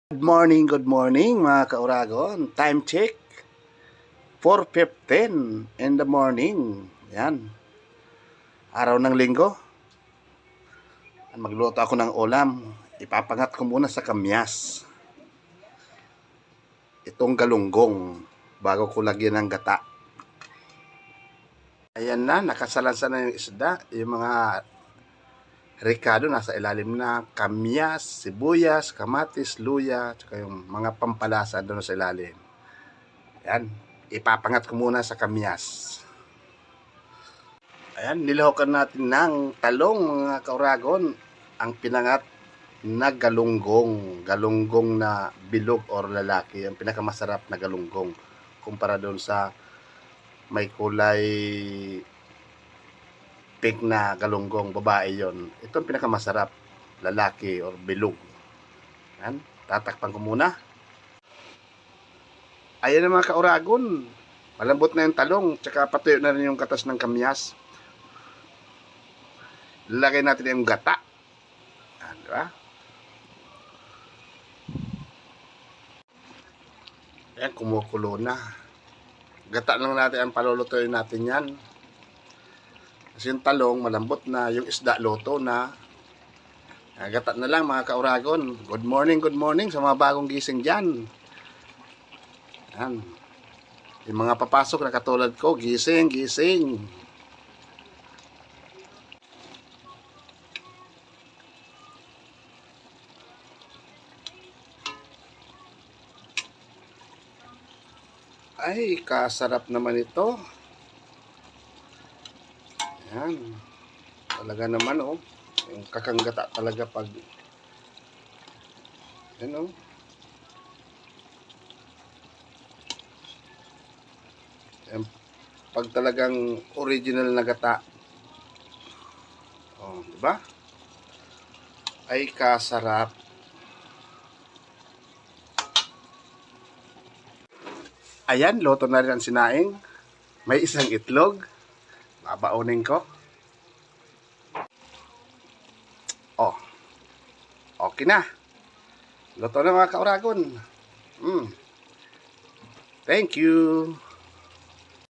Good morning mga kauragon. Time check, 4:15 in the morning. Yan, araw ng linggo. Magluto ako ng ulam. Ipapangat ko muna sa kamyas itong galunggong bago ko lagyan ng gata. Ayan na, nakasalansan na yung isda. Yung mga ricado nasa ilalim na, kamyas, sibuyas, kamatis, luya, tsaka yung mga pampalasa doon sa ilalim. Ayan, ipapangat ko muna sa kamyas. Ayan, nilahukan natin ng talong mga kauragon. Ang pinangat na galunggong. Galunggong na bilog or lalaki. Ang pinakamasarap na galunggong. Kumpara doon sa may kulay pink na galunggong, babae yon. Ito ang pinakamasarap, lalaki or bilog. Yan, tatakpan ko muna. Ayan na mga kauragon, malambot na yung talong, tsaka patuyo na rin yung katas ng kamyas. Lalagay natin yung gata. Yan, diba? Yan, kumukulo na. Gata lang natin ang palulutuin natin yan. Kasi yung talong malambot na, yung isda loto na. Gata na lang mga kauragon. Good morning sa mga bagong gising dyan. Yan. Yung mga papasok na katulad ko, gising. Ay, kasarap naman ito. Yan. Talaga naman oh. Yung kakanggata talaga pag yan oh. Yan. Pag talagang original na gata. Oh, di ba? Ay kasarap. Ayan, luto na rin ang sinaing. May isang itlog. Babaunin ko. Oh. Okay na. Luto na mga kauragon. Thank you.